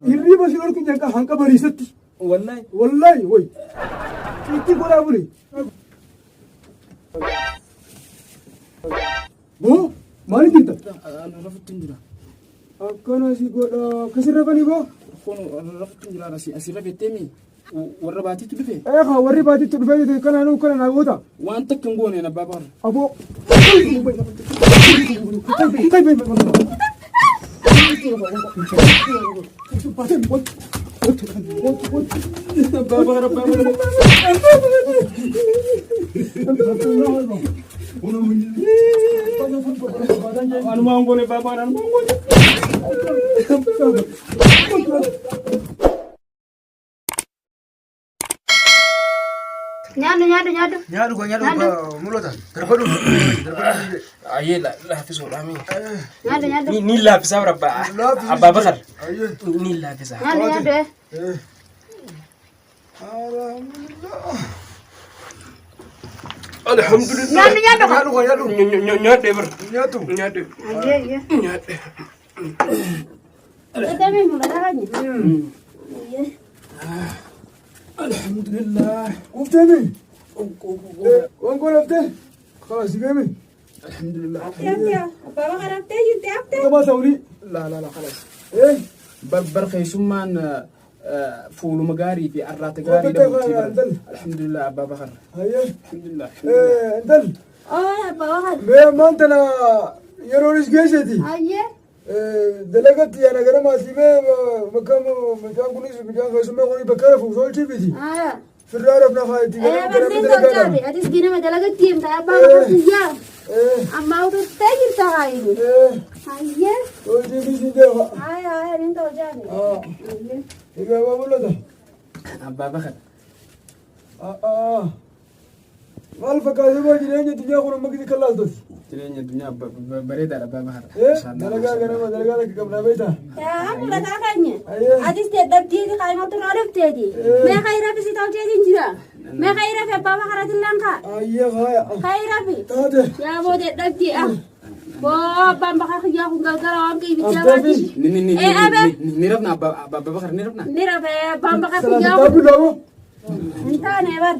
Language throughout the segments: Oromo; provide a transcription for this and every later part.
Hirriba si orku janka hanka barisatti. Wallahi woi. Itti gola buli. Bo mali kita. Rafutin jira. Akkana si gola kasirra bani bo. Kono rafutin jira asirra bettemi. Warra baatitu dhufe. Ha warri baatitu dhufe kana nu kana na goota. Waan takka hin goone na babar. Abo. Nyadu mulota. Terpadu. Aye la fi so dami. Nyadu. Ni la fi sabra ba. Abba Bakar. Ni la fi sa. Nyadu. Alhamdulillah. Nyadu ber. Nyadu. Kita memang lagi. Alhamdulillah. Uftani. Wangol afte. خلاص يقامي. Alhamdulillah. Baba karang teh yunte apte. Kaba sauri. La خلاص. Eh. برخي سمان فول مغاري في عرات غاري الحمد لله أبا بكر. هيا. الحمد لله. انتل. Baba kan. ما انت انا يرونش جيشتي. Aye. دلقت يعني انا ما سيبه مكان كنيس مكان خشمه كوني بكره فوق تي في دي. في الرارف نخايتي. Berarti tahu jadi. Atis gini mah dalaga tim tak apa kerja. Amma udah tegir tak ini. Aye. تو تي في دي ده. Aye, ini tahu jadi. يبقى ما بقول ده. أبا بكر. ما الفكرة يبغى جريني تجاه خورم مكتي كلاس دوس. تريني الدنيا بريد على أبا بكر. دلقا كم نبيته. Ya, aku dah kakaknya. Atis dia dapet di kali motor orang tadi. Mereka ira pasti tahu jadi jira. Mereka ira apa Baba karatin langka. Iya kaya. Kaira pi. Tade. Ya mau dia dapet ah. Wah, Bamba kerja aku gagal orang ke bicara lagi. نيربنا أبا بكر نيربنا. Nira apa Bamba kerja Tapi aku. dah. Entah nih bar.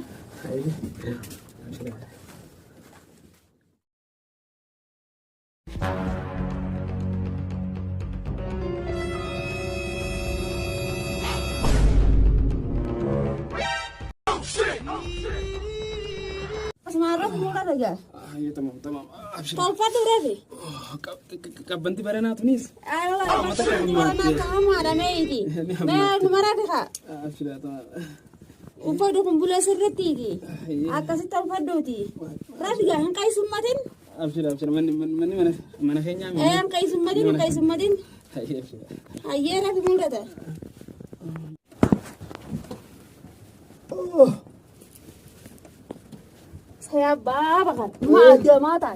Semarang murah aja. iya تمام أبشر. Tolpa tuh berapa? كبنتي برنا تونس. Allah, mana kamu ada meidi. Nah, kemana kak? أبشر تمام. Upah do kumpulnya sereti ki. Atas itu tolpa do ti. Ras gak yang kai sumatin? أبشر من خينيا. Yang kai sumatin. أبشر. Ayer aku muda ta. Saya Baba kan. Ada mata.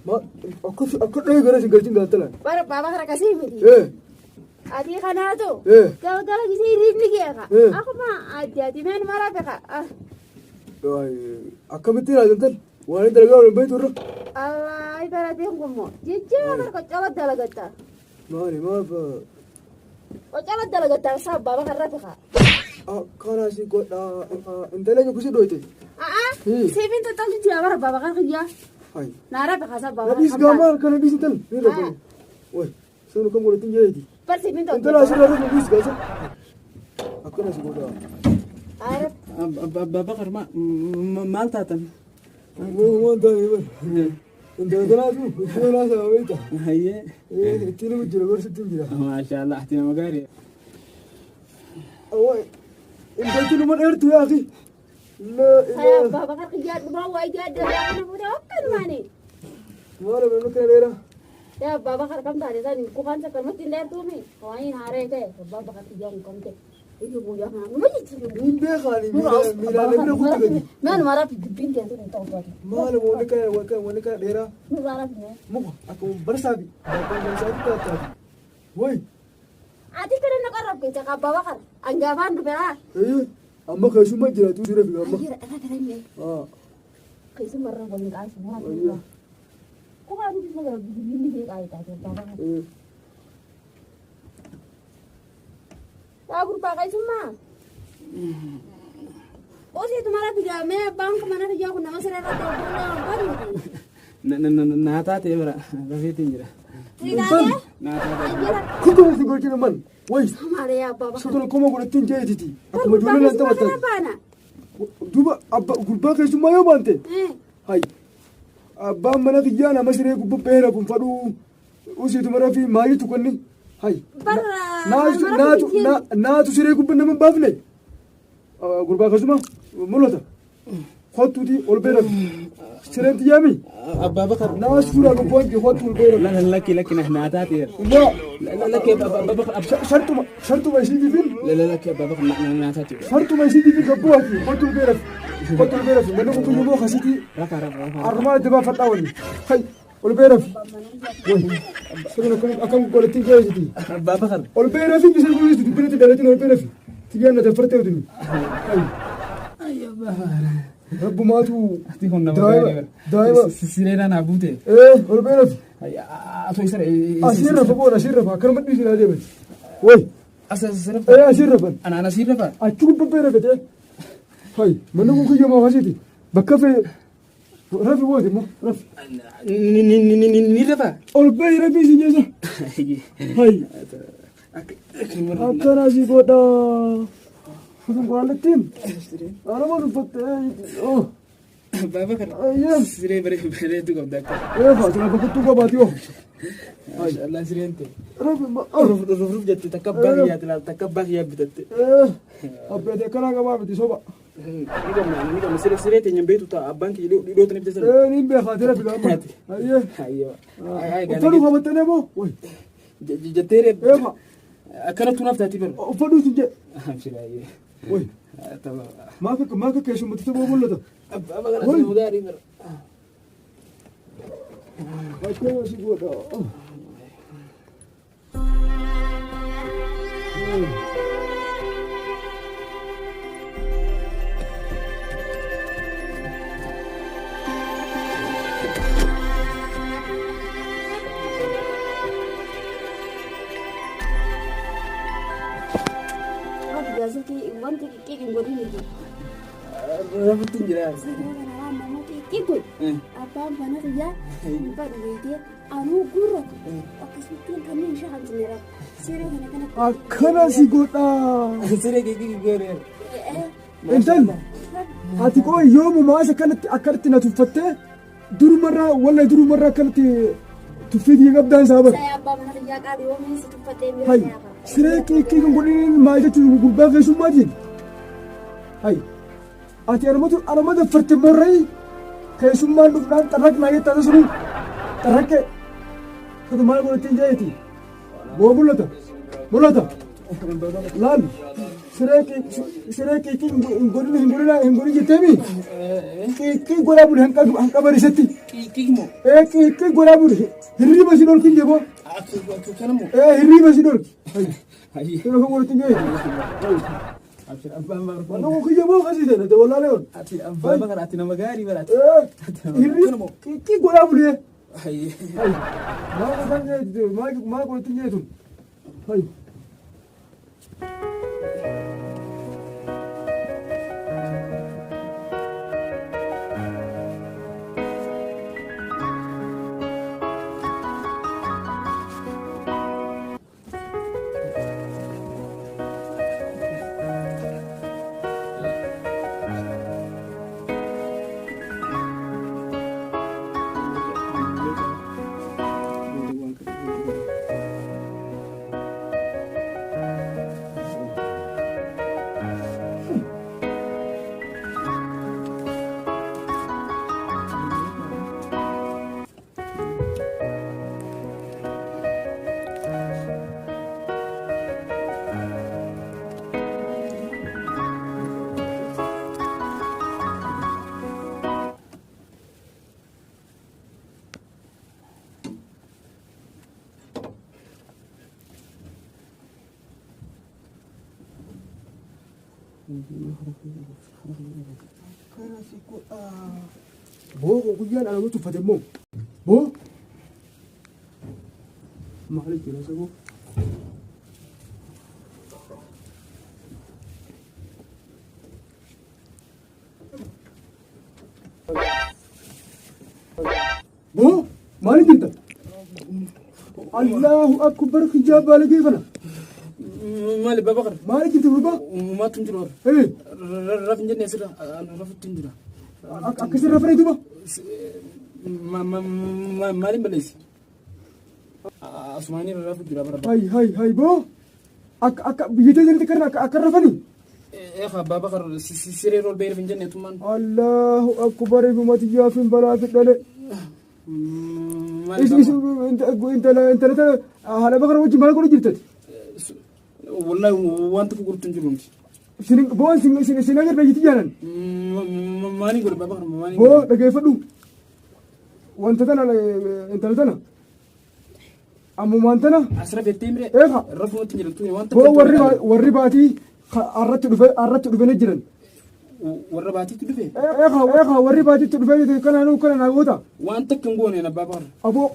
Ma aku dah gara sih kerja nggak telan. Baba kan kasih budi. Adi kan ada. Kau tahu lagi sih ini dia kak. Aku mah ada mana marah kak. Aku betul aja telan. Wanita dalaga orang baik turun. Allah ibaratnya kamu. Jujur kau coba dalaga ta. Mari apa? Kau coba dalaga ta sah Baba kan rata kak. Karena si kau intelnya kusi doi tu. Saya minta tahu juga Baba kan kerja. Hai. Nara bekasa Baba. Habis gambar kan habis telan. Ni dah boleh. Woi, saya kamu boleh tinggal di. Persi minta. Intel asal ada habis gasa. Aku nasi bodoh. Arab. أبا بكر ما تاتم. Mau dah ni. Intel telan tu. Intel asal apa itu? هي. Tiada bujur baru setim je. ما شاء الله أحتنا مقاري. Woi, intel tu nomor air tu ya akhi. Saya Baba kan kerja di bawah aja ada yang udah open mana? Mana memang kena daerah. Ya Baba kan kamu tadi tadi bukan sekarang mesti lihat tuh nih. Kau ini hari ke Baba kan kerja di kamu itu buaya mana? Mana sih? Mimpi kali, mila lebih aku tu kan. Mana marah pipin dia tu tahu tadi. Mana mau kena daerah. Marah ni. Muka aku bersabi. Aku bersabi tu tadi. Woi, Adi kan nak arab kita kau Baba kan anggapan tu pera. amma kai su majira tu sura biga amma. Kira ada ni. Kai semua orang boleh kau semua. Kau kan tu semua begini dia kau tadi Baba kan. يا غربا قيسما أوسي تمارا بيجا ما بانك ما نرجع كنا مسيرة ناتاتي برا رفيتي جرا كنت بقول كده من ويس ما يا بابا شو تقول كم قلت تنجيتي أكو مجنون أنت وتر دوبا أبا غربا قيسما يوم أنت هاي أبا منا تجانا مسيرة كوب بيرا كوب فلو أوسي تمارا في ماي تكوني هاي ناتو سيرة كوب نمن بافني غربا قيسما مولوتا خطو دي أولبيرا سيرة يامي أبا بكر ناس فورا كوبون كي خطو أولبيرا لا لك نحن ناتاتي لا لك يا أبا بكر شرطو ما يصير فين لا لك يا أبا بكر ناتاتي شرطو ما يصير فين كبواتي خطو أولبيرا منو كوب يبغى خسيتي ركا أرمان دبا فتاوني هاي أولبيرا في سكون أكم قولتين جايزتي أبا بكر أولبيرا في كيسر قولتي تبني تدرتين أولبيرا في تيجي تفرت ودني هاي أيوة بكر رب ما تو دائما سيرنا نابوته أولبيرا في هاي أتويسر أسير كلام ما تيجي هذا بس وين أسير أسير أنا أسير أشوف ببيرا كده هاي منو كوكي يوم خسيتي بكفي رفي وادي مو رفي نيرفا أولبيرا في سجيزة هاي أكنا زيكودا فلان قالتين أنا ما نفت أوه بابا كر أيه سيري بري تو قبضك إيه فاتنا بكتو كباتيو هاي الله سيرينتي رفي ما رف جت تكبر يا تلا تكبر يا بدت إيه أبدا كنا كبابتي صوبا نيجا سيري تنيم بيتو تا أبانك يدو تنبتسل إيه نيم بخاطر في الأمر أيه أيوة فلو خبطنا بو وين جتيري إيه أكلت نفط تبر فلو تجي أبشري وين ما في كيش متسمو ولا ده أبغى أسمع مداري بر أكنا زيكودا wanti kiki ngori ni رفتي جراس mama kiki apa bana ya pada dia anu guru akasmikin kami shahan tinera sire kana أكنا زيكودا سيري كي غوري إنتن أتيكو يوم ما كانت أكرتنا تفتة دور مرة ولا دور مرة كانت تفيد يقبضان سابر saya apa bana ya kali yom ini setupate هاي سيري كي نقولين ما يجي تقول بقى شو ما جين هاي أتي أنا ما دفرت مرة كي شو ما نفنان ترك ناقي تدسرو ترك هذا ما يقول تيجي بو بولتا لان سيري كي نقولين جتامي كي غرابول هنكا بريستي كيمو كي غرابول هري بسيدور كي جبو كلامو هري بسيدور هاي كيلو هو تيجي أبشر أبا بكر أنا مو كي جبو خسيت أنا ولا لون أتي أبا بكر أتي نمغاري برات هري كي غرابول هاي ما قلت تيجي هاي بو ويان انا مت فتمو بو ما عليك لا سبو الله أكبر خجاب بالك كنا مالي بابكر مالك تبغى ما تنجرور إيه رف جنة سلا أنا رف تنجرا أكسر رفري دوبا مالي بليس أسمعني رف جرا برا هاي بو بيجي جنتي كنا أكرفني يا خا بابكر سيري رول بير في جنة تومان الله أكبر بما تجافين بلا تدل انت هلا بكره وجه مالك ولا جبتت والله وانت قلت تنجرون سين بون سين غير بيجي تجانن ماني قول بابكر ماني هو دغه فدو وانت تنا انت تنا امو مانتنا اسرف التمر ايه رفو تنجرتوني وانت هو وري باتي arratti dhufee jiran warra baatii dhufe eegaa warri baatii dhufe kana naa goota waan takka hin goone na baabaa aboo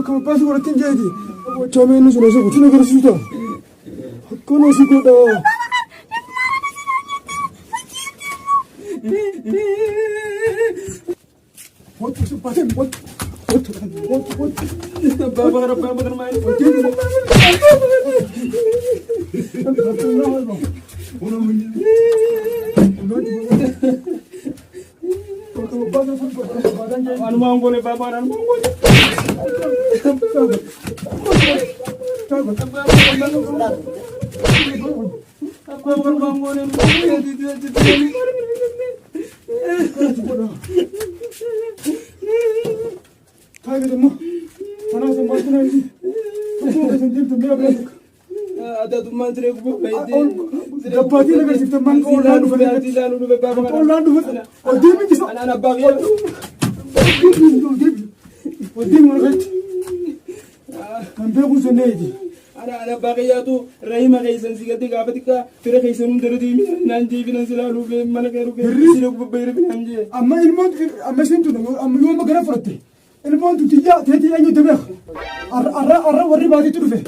kama baasi godhatiin jeeti chaameenni sun osoo guutuu agarsiisuta akkana si godha What? Babar main. Anu mangole babar anu mangole. Babar mangole. Kaya mo, mana sa mga na ini, kung kasi dito may abang. Ada tu mantre ko ba ide. Dapat din kasi ito man ko lalo ba baba. Ko lalo ba. O di mi kiso. Ana bagya. O di mo rat. Kambe ko sa needi. Ana bagya tu rahima kaysan sigati gabatika tira kaysan daradi mi nanji binan sila lube mana kay ruke sila ko bayre binanji. Amma ilmo amma sintu amma yo magara frotte. المهم تجي أي دماغ أرى وري بعدي تروفه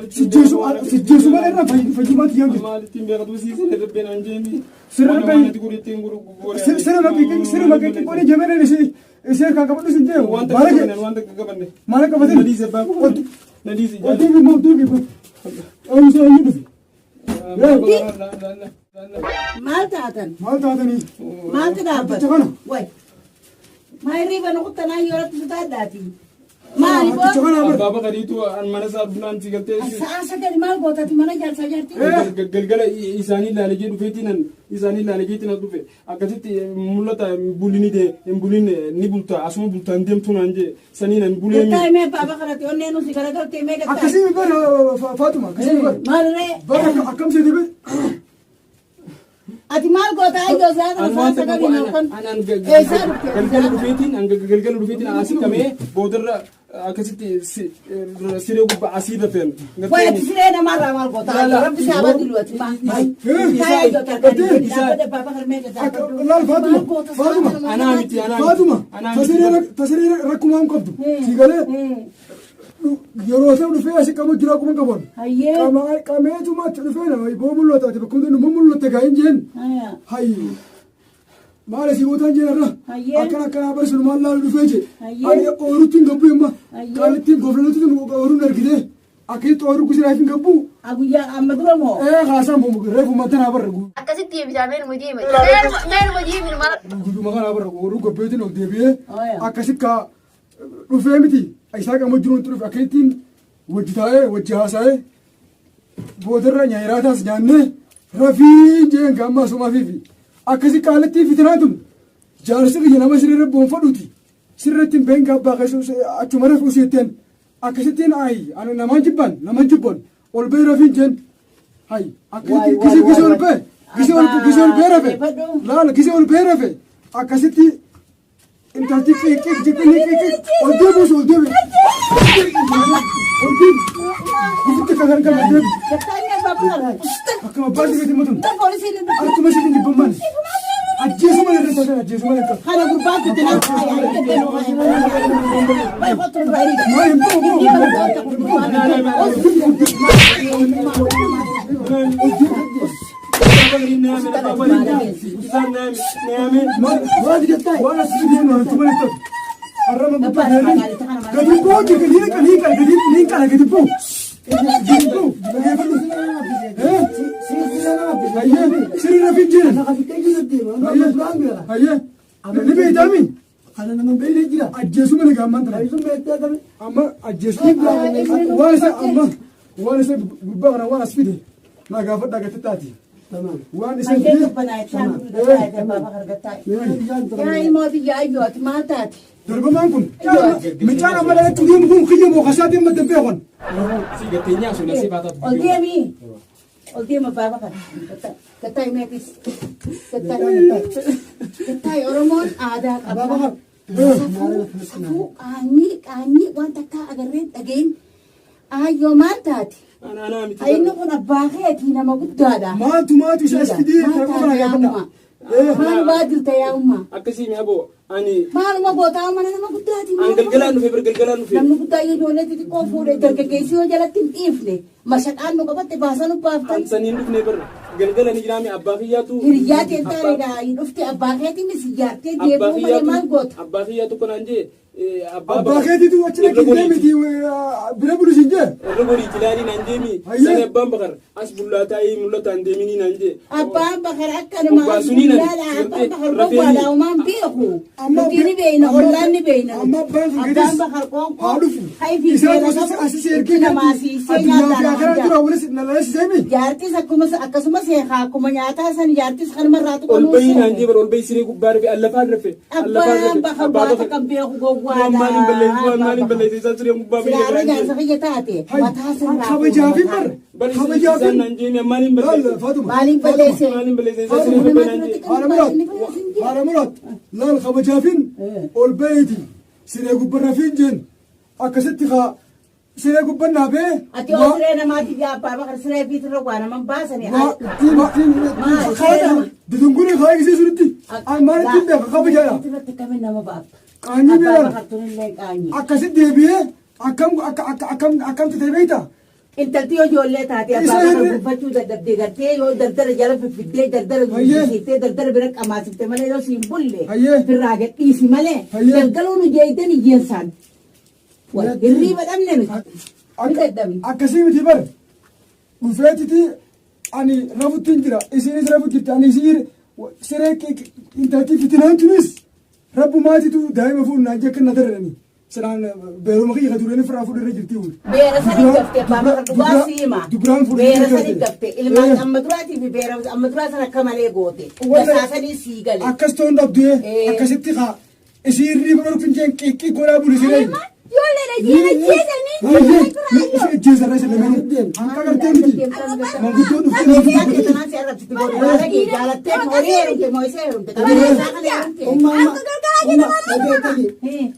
سجّسوا ما لنا فجمات يانجي مالتي بيعدو سيسي لربنا نجيمي سر ما كي كوني جمعنا نسي سير كان كمان نسيجه مالك كمان نديس باب نديس ودي بمو أو سو يدفي مال تاتن وي ما يريب أنا قلت أنا يورت ستاداتي ما يبغى بابا قريتو أن من صار بلان تيجتي أساسا ما قلت أنا جالس جرتي قلقلا إنساني لا لقيت فيتنا إنساني لا لقيت ندوفه أكتت مولتا بوليني ده بولين نبولتا أسمع بولتا ندم تونا نجى سنين بولين تاي مي بابا قرأت أني نو سكرا كرتي مي كتا أكسي بير فاطمة أكسي بير ما لري بابا أكم سيدي بير أتي مال قطع أيجو زاد الفاس كذي نكون أنا قلقل رفيتين عاسي كمية بودر أكسيت سيرو بعاسي دفن وين تسيرنا مرة مال قطع ربي سامع دلوقتي ما هاي أيجو تكلم بابا خرمي لا فاطمة أنا أمتي أنا تسير ركومان كبدو سيجاره يروسهم رفيع شكامو جراكم كمان كامي توما تلفينا بومولو تاتي بكون نمومولو تجاين جن هاي ما له سيوتان جنرا أكنا بس نمان لا رفيجي أنا أوروتين غبو يما كالتين غفلتين أورو نركيده أكيد أورو كسر أكين غبو أبو يا أمدرا مو خاصم بومو ريفو ماتنا برغو أكاسيت تيجي بجامين مجيء مين مجيء من مال غدو مكان برغو أورو غبيتين أوديبيه أكاسيت كا رفيمتي أيساك أمجرون تروف أكيدين وجهه وجهاسه بودرة نيراتاس جانه رفيق جين كاما سوما فيفي أكاسي كالتي فتناتهم جالسك جنابا سرير بومفدوتي سريرتين بينك باقي أشومره فوسيتين أكاسيتين أي أنا نمان جبان أولبي رفيق جين هاي أكاسي كيسي أولبي رفي لا كيسي أولبي رفي أكاسيتي انت تفيك جبني فيك وديبوس وديبي قلت كذا كان وديبي كما بعد كده مدن أركو ماشي تنجي بمان أجلس ما أنا جيسو ما يكتب خلنا قربات الدنيا ما يحط البعيد ما ينفع وأنا سيدين وأنا تبغى يكتب الرمى متفاهم قد يبغى كذي قد يبغى سيرنا في الجيل هيا نبي دامي أنا من بين الجيل أجلس من الجامعة ترى أما أجلس وانا سب بغنا وانا سفيدي ما قافت دقة تاتي تمام وانا سفيدي يا إمادي يا أيوة ما تاتي درب ما نكون مجانا ما لا تديم كون خيم وخشات ما تبيعون سيجتيني عشان نسيب هذا قدامي قدام بابا كتاي ميتيس كتاي أورمون عادات بابا سفو أني وانت كا أجرين أجين أيوة ما تاتي أنا أي نقول أباخي هنا ما قد هذا ما تشاش كدي ما يا أمه ما الوادل يا أمه أكسي مهبو أني ما بوتا ما أنا ما قد هذه أنقل جلانو في برجل جلانو في لما قد هذه جونة تدي كوفورة تركي كيسيو جلت تنقيفني مشاك أنو كبت بحسنو بافتن أنسانين في نبر جلجل أنا جرامي أباخياتو هريات أنت رجع ينفتي أباخيتي مسيارتي جيبو ما يمان قط أباخياتو كنا عندي أباخياتي تو أشياء كذا متي برابر سنجر الرجولي تلاني نندمي سنة بامبكر أسبوع لا تاي ملا تندميني نندي أبام بخير أكن ما لا لا أبام بخير قوة وما بيخو تيني بينا أولاني بينا أما أبام بخير قوة هاي في أسير كذا ما سيسي جارتي أكسما سيخا كم ياتا سن جارتي سخر مرات والبين عندي بر والبين سيري كبار في الله فارفه أبام بخير قوة كم بيخو قوة مالي بلي سيسري مبابي لا رجع سخية تاتي ما تحسن خبجافي بر خبجافي نندي مالي بلي فاطمة مالي بلي سيسري مبابي أنا مرات لا الخبجافين والبيتي سيري كبر فينجن أكستي خا سيري كبر نابه أتي أسرنا ما تيجي أبا بخير سري في تروقنا من باسني بدونكوني خايف سيسرتي أنا ما نتبع خبجالا كمان نما باب كاني بير كاني أكست ديبيه أكم تتبعيتا انت تيو جولة تاتي أبا بفتشو دردي غرتي يو دردر جل في فيدي دردر جيسيتي دردر برك أماسكت ماله لو سيمبولة في الراجع إيسي ماله دردلون جايدني جينسان والري بدأنا مش أكسي متبر وفاتتي أني رفضتين كده إسير رفضت أني إسير سرك أنت تفتنان تونس رب ما تدو دائما فوق ناجك النظر سلام بيرومكي خدورين فرافو الرجل تيول بيرسني دفتة بابا دواسيما بيرسني دفتة إلما أمدراتي في بيرس أمدرات أنا كمالي قوتي بساسني سيجالي أكستون دبدي أكستي خا إسير ريبرو فينجين كي كولا بوليسيري يولي رجينا جيزة رئيس المدينة أنك قرتني ما قلتون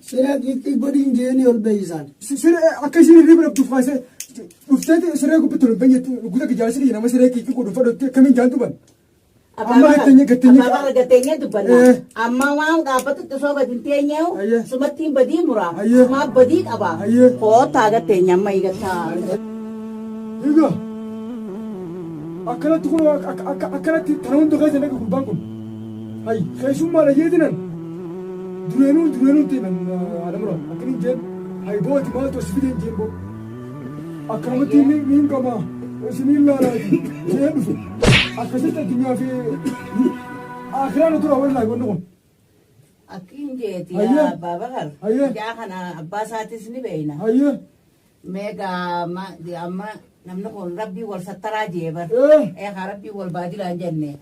سيرك يكبرين جيني والبيزان سيرك أكشي ريبر بتفاصيل وفتات سيرك بتقول بني قلت جالس لي نما سيرك كي كودو فدو كمين جالتو بن أما قتني دبنا أما وام قابت تصوب دنتينيو سمتين بدي مرا ما بدي أبا هو تاجت تينيا ما يقطع إيجا أكلت تقول أكلت تناون دخل زنك كوبانكم هاي خيشوم ما رجيتنا درينون تيمن على مرة أكلين جن هاي بوت ما توسفيدين جن بو أكرمتي مين كما سنين لا لا جن أكشت الدنيا في آخرنا ترى ولا يقولون أكين جيتي يا بابا هل جاهنا أباسات سني بينا هيا ميجا ما دي أما نمنقول ربي والسترا جيبر إيه ربي والبادي لانجنة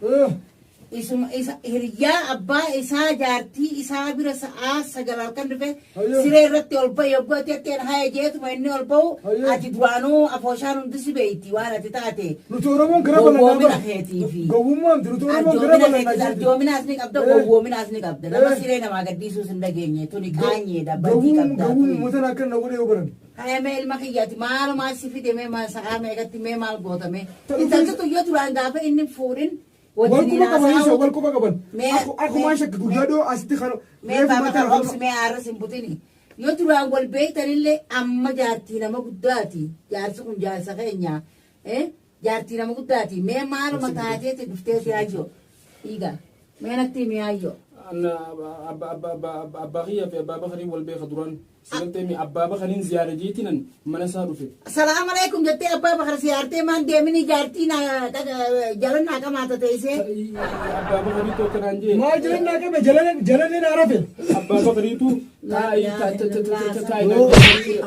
اسم هريا أبا إسا جارتي إسا برس سجلال كن رفه سيرت يلبا يبغى تكين هاي جيت ما إني يلباو أجدوانو أفوشان ندسي بيتي وانا تتاتي نتورمون كرابنا قومنا خيتي في قومنا نتورمون كرابنا جومنا أسنيك أبدا قومنا أسنيك أبدا لما سيرنا ما قد ديسو سندقيني توني كاني دا بدي كبدا قوم مثلا كنا نقول يوبرن هاي ميل ما كياتي مالو ما سيفيتي مي ما سقام يكتي مي مال قوتا مي إنت تو يوتو عند أبا إني فورين wajjiniin haasa'u. Wal quba qaban. Akkuma shakki guddaadoo asitti kan. Mee baabakar obsi mee aaras hin butini. Yoo duraan wal beektanillee amma jaartii nama guddaati. Jaarsi kun jaarsa keenya. Jaartii nama guddaati. Mee maaluma taateeti dhufteeti hayyoo. Dhiiga. Mee natti himi hayyoo. abbaa kiyyaa fi abbaa bakariin wal beeka duraan sagantaa mi abbaa bakariin ziyaara jeetinan mana isaa dhufe. Salaamu alaikum jettee abbaa bakar siyaartee maan deemini jaartii jalannaa qamaata teessee. Abbaa bakarii tokko naan jee. Maal jalannaa qabe jalannee naa rafe. Abbaa bakariitu taa'ii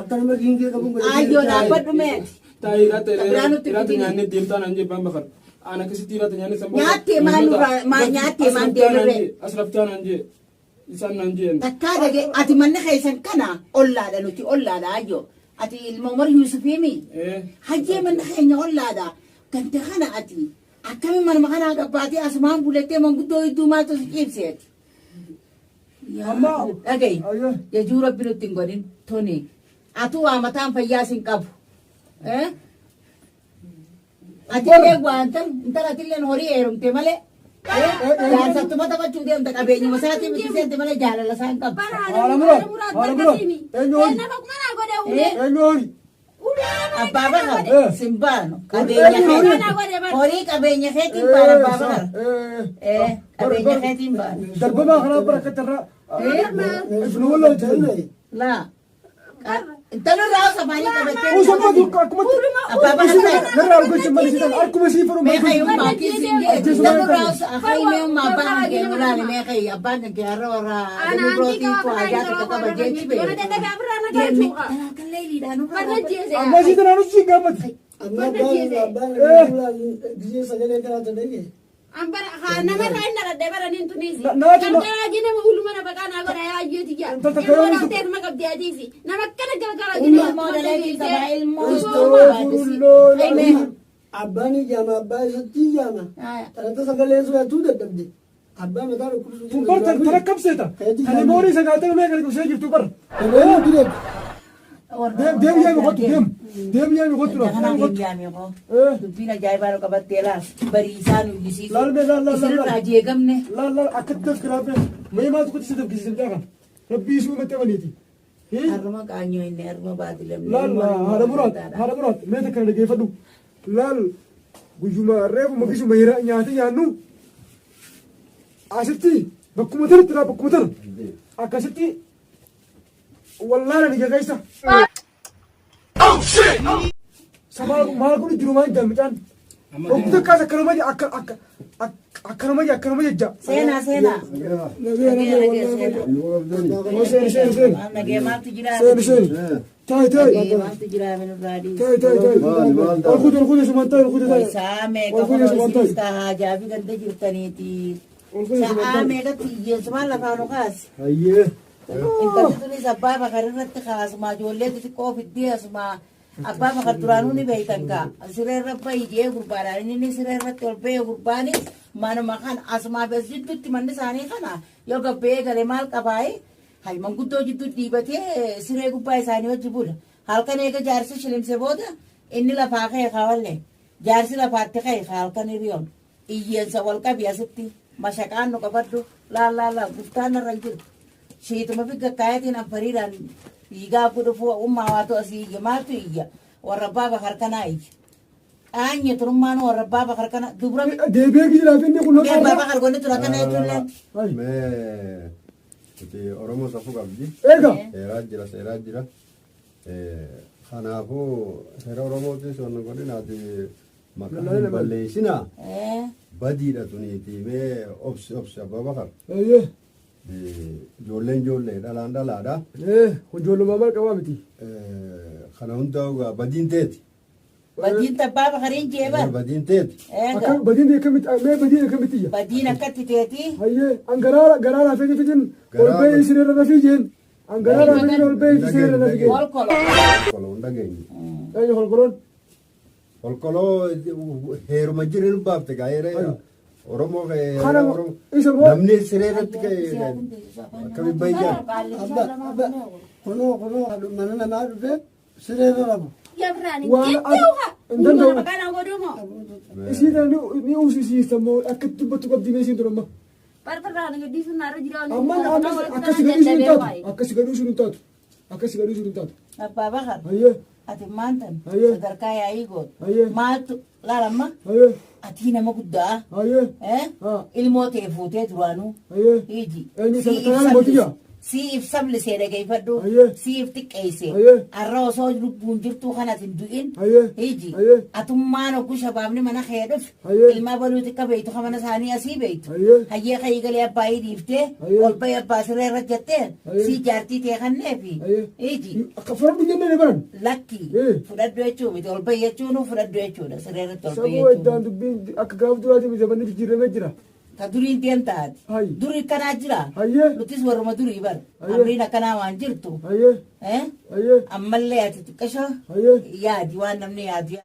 Akkanuma giingee qabu. Ayyoo dhaabbadhu mee. taa'ii irratti nyaannee deemtaa naan jee abbaan bakar. Ana kasitti irratti nyaannee sammuu. Nyaattee maan deemirree. As raftaa naan jee. Isaan naan jeen. Takkaa dhagee ati manni keessan kana ollaadha nuti ollaadha ayyoo. Ati ilma Umar Yuusufiimi. Hajjee manni keenya ollaadha. Ganta kana ati akkami manuma kanaa gabbaatee asumaan bulettee manguddoo iddoo maaltu si ciibseeti. Amma dhagayi jajuu rabbi nutti hin godhin toni. Atu waa mataan fayyaa sin qabu. Ati illee waantan intala ati illee horii heerumte malee. Jaarsatuma taphachuu deemta qabeenyuma isaatii miti seente malee jaalala isaan qabu. haala muraat eenyu horii. Abbaa bakar simbaano qabeenya kee horii qabeenya keetiin baana abbaa bakar qabeenya keetiin baana. Darbamaa kanaa barakkatarraa. Ifnu walaa jaallee. Laa intalo irraa samaanii qabattee. Usuma duuka akkuma. Abbaa bakar Narraa argachuun malisitan akkuma sii faru. meeqayyummaa kiisiin jee intalo irraa akkayyummaa abbaan kan kee muraani meeqayyi abbaan kan kee har'a warraa aduu birootii koo ajaa takka qaba jeechi bee. Amma sii tanaan usii gammati. Amma abbaan biyya sagalee kanaata dhagee. nama lain nak ada barang ini tunis. Nah, Kan lagi nama ulu mana pakai nak ada aja tiga. Yang orang ter mak abdi aja sih. Nama kan gara-gara gini. Ilmu lagi sama ilmu. Abbaan ijama abbaa isatti ijama. Tarata sagalee sun atuu dadhabde. Abbaa mataa dhukkubsu. Bar tarakkabseeta. Kan moorii sagaataa mee kan dhufee jirtu bar. Eenyu diree. Deem yaami qotu deem. Deem yaami qotu dha. Jangan yaami ko. Dubbiin ajaa'ibaa nu qabattee laal. Bariisaa nu gisiisu. Isirraa jeegamne. Laal akkatti dafkiraafne. Mee maatu kuti si dafkisiisan jaakan. Rabbii isuu mattee baniiti. Harma qaanyoo inni harma baatilamne. Laal haadha muraat mee takka dhageeffadhu. Laal guyyuma reefuma gisuma nyaate nyaannu asitti bakkuma tanatti dha bakkuma tana akkasitti wallaala biyya keessa. Maal kun jiru maal jedhan midhaan. Okkute akkas akkanuma jecha. Seenaa. Nagee maaltu jira? Seeni. Nagee maaltu jira minurraadii? Olkude sumantaa olkude taa'e. Isaa meeqa qorrisiis taa'aa jaafi ganda jirtaniiti. Sa'aa meeqatti hiyyeessumaan lafaa nu kaase. Hayyee. Intalli tunis abbaa bakar irratti kaasuma ijoollee xixiqqoo fiddee asuma abbaa bakar duraanuu ni beeytan kaa siree irra baay'ee gurbaadhaan inni siree irratti ol ba'ee gurbaanis manuma kan asumaa fi as jidduutti manni isaanii kana yoo gabbee galee maal qabaaye hay manguddoo jidduu dhiibatee siree gubbaa isaanii wajji bula halkan eega jaarsi shilimse booda inni lafaa ka'e kaawwalle jaarsi lafaatti ka'e halkan hiriyoon iyyeensa wal qabi asitti mashaqaan nu qabaddu laallaa guftaan irra jiru. Siituma fi gaggaayatiin afariidhaan dhiigaa godhuuf ummaa waatu asii iyya maaltu iyya warra abbaa bakar kanaa iyya. Qaanye turummaan warra abbaa bakar kana dubra. Deebi'ee gidiraaf inni kun Mee abbaa bakar godhe tura kana jechuullee. Mee Oromoo safuu qabdi. Eega. Seeraa jira. Kanaafuu seera Oromootis wanna godhinaati maqaan balleessinaa. Badiidha tuniiti mee obsi abbaa bakar. Ijoollee dhalaadha. Kun ijoollummaa maal qabaa miti. Kana hundaa badiin teeti. Badiin tabbaa bakariin jeebar. Badiin teeti. Akka badiin akkamitti iyya. Badiin akkatti teeti. Hayyee angaraara fedhi fidin ol ba'ee siree rafii jeen. Angaraara fedhin ol ba'ee siree rafii jeen. Kolkoloo hin dhageenye. Eenyu kolkoloon. Kolkoloo heeruma jireenu baafte gaa'eera. Oromoo namni siree irratti akkami baay'ee. Kunoo mana namaa dhufee siree irra rafu. يا فراني وأنا جدوها أنت فول ما بقانا قدومه إسيدا ني أوسي سمو أكتب بتوقف دينيسين ترى برتران قدي سنا رجلان أما أكاسي قالوا شنو تاتو أكاسي قالوا شنو تاتو Apa bakar? أيه Ati mantan. Aye. Sadar kaya igot. Aye. Matu lalama. أيه Ati nama guddaa. أيه Eh? ها Ilmoo ta'e fuutee duraanuu. أيه Hiji. Eenyu sana mootiyaa? Siif sablisee dhageeffadhu. Aye. Siif xiqqeessee. Aye. Har'a osoo lubbuun jirtuu kanas hin du'in. Aye. Hiji. Aye. Atummaan ogguu shabaabni mana kee dhufe. Aye. Ilmaa baluu xiqqa beektu kan mana isaanii asii beektu. Aye. Hayyee kayii galee abbaayii dhiiftee. Aye. Ol bahee abbaa siree irra jetteen. Aye. Sii jaartii ta'e kanneefi. Aye. Hiji. Fura biyya mee baran Lakki. Eh. Fudhadhu jechuun miti ol bahee jechuun fudhadhu jechuudha. Siree irratti ol bahee sabuu jechuudha. iddaan dubbiin akka gaaf duraati zamanni jijjiiramee jira Ta duriin deem taati. Hai. Durii kanaa jira. Hayyee Nutis warruma durii bar. Aye. Amriin akkanaa waan jirtu. hayyee Eh? hayyee Ammallee ati xiqqasho hayyee yaadi waan namni yaadu.